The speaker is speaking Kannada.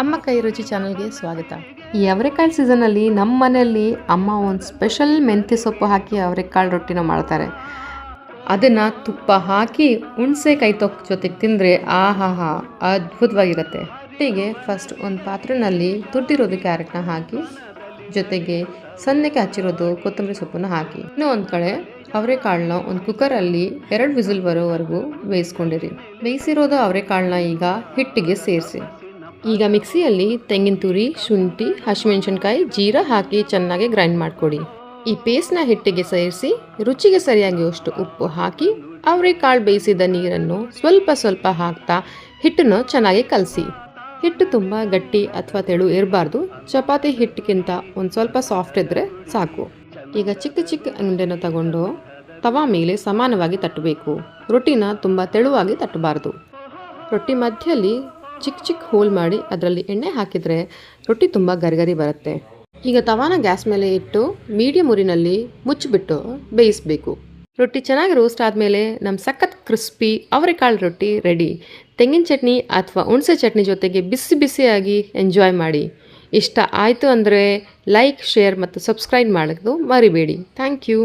ಅಮ್ಮ ಕೈ ರುಚಿ ಚಾನಲ್ಗೆ ಸ್ವಾಗತ. ಈ ಅವರೆಕಾಳು ಸೀಸನಲ್ಲಿ ನಮ್ಮ ಮನೆಯಲ್ಲಿ ಅಮ್ಮ ಒಂದು ಸ್ಪೆಷಲ್ ಮೆಂತ್ಯ ಸೊಪ್ಪು ಹಾಕಿ ಅವರೆಕಾಳು ರೊಟ್ಟಿನ ಮಾಡ್ತಾರೆ. ಅದನ್ನು ತುಪ್ಪ ಹಾಕಿ ಹುಣಸೆಕಾಯಿ ತೊಕ್ಕ ಜೊತೆಗೆ ತಿಂದರೆ ಆಹಾಹಾ ಅದ್ಭುತವಾಗಿರುತ್ತೆ. ರೊಟ್ಟಿಗೆ ಫಸ್ಟ್ ಒಂದು ಪಾತ್ರೆಯಲ್ಲಿ ತುರಿದಿರೋದು ಕ್ಯಾರೆಟ್ನ ಹಾಕಿ, ಜೊತೆಗೆ ಸಣ್ಣಕ್ಕೆ ಹಚ್ಚಿರೋದು ಕೊತ್ತಂಬರಿ ಸೊಪ್ಪನ್ನು ಹಾಕಿ, ಇನ್ನೂ ಒಂದು ಕಡೆ ಅವರೆಕಾಳನ್ನ ಒಂದು ಕುಕ್ಕರಲ್ಲಿ 2 ವಿಸಿಲ್ ಬರೋವರೆಗೂ ಬೇಯಿಸ್ಕೊಂಡಿರಿ. ಬೇಯಿಸಿರೋದು ಅವರೆಕಾಳನ್ನ ಈಗ ಹಿಟ್ಟಿಗೆ ಸೇರಿಸಿ. ಈಗ ಮಿಕ್ಸಿಯಲ್ಲಿ ತೆಂಗಿನ ತುರಿ, ಶುಂಠಿ, ಹಸಿಮೆಣಸಿನ್ಕಾಯಿ, ಜೀರಾ ಹಾಕಿ ಚೆನ್ನಾಗಿ ಗ್ರೈಂಡ್ ಮಾಡಿಕೊಡಿ. ಈ ಪೇಸ್ಟ್ನ ಹಿಟ್ಟಿಗೆ ಸೇರಿಸಿ ರುಚಿಗೆ ಸರಿಯಾಗಿಯಷ್ಟು ಉಪ್ಪು ಹಾಕಿ ಅವರೆಕಾಳು ಬೇಯಿಸಿದ ನೀರನ್ನು ಸ್ವಲ್ಪ ಸ್ವಲ್ಪ ಹಾಕ್ತಾ ಹಿಟ್ಟನ್ನು ಚೆನ್ನಾಗಿ ಕಲಸಿ. ಹಿಟ್ಟು ತುಂಬ ಗಟ್ಟಿ ಅಥವಾ ತೆಳು ಇರಬಾರ್ದು. ಚಪಾತಿ ಹಿಟ್ಟಿಗಿಂತ ಒಂದು ಸ್ವಲ್ಪ ಸಾಫ್ಟ್ ಇದ್ದರೆ ಸಾಕು. ಈಗ ಚಿಕ್ಕ ಚಿಕ್ಕ ಉಂಡೆನ ತಗೊಂಡು ತವಾ ಮೇಲೆ ಸಮಾನವಾಗಿ ತಟ್ಟಬೇಕು. ರೊಟ್ಟಿನ ತುಂಬ ತೆಳುವಾಗಿ ತಟ್ಟಬಾರ್ದು. ರೊಟ್ಟಿ ಮಧ್ಯದಲ್ಲಿ ಚಿಕ್ಕ ಚಿಕ್ಕ ಹೋಲ್ ಮಾಡಿ ಅದರಲ್ಲಿ ಎಣ್ಣೆ ಹಾಕಿದರೆ ರೊಟ್ಟಿ ತುಂಬ ಗರಿಗರಿ ಬರುತ್ತೆ. ಈಗ ತವಾನ ಗ್ಯಾಸ್ ಮೇಲೆ ಇಟ್ಟು ಮೀಡಿಯಮ್ ಉರಿನಲ್ಲಿ ಮುಚ್ಚಿಬಿಟ್ಟು ಬೇಯಿಸಬೇಕು. ರೊಟ್ಟಿ ಚೆನ್ನಾಗಿ ರೋಸ್ಟ್ ಆದಮೇಲೆ ನಮ್ಮ ಸಖತ್ ಕ್ರಿಸ್ಪಿ ಅವರೆಕಾಳು ರೊಟ್ಟಿ ರೆಡಿ. ತೆಂಗಿನ ಚಟ್ನಿ ಅಥವಾ ಹುಣಸೆ ಚಟ್ನಿ ಜೊತೆಗೆ ಬಿಸಿ ಬಿಸಿಯಾಗಿ ಎಂಜಾಯ್ ಮಾಡಿ. ಇಷ್ಟ ಆಯಿತು ಅಂದರೆ ಲೈಕ್, ಶೇರ್ ಮತ್ತು ಸಬ್ಸ್ಕ್ರೈಬ್ ಮಾಡೋದು ಮರಿಬೇಡಿ. Thank you.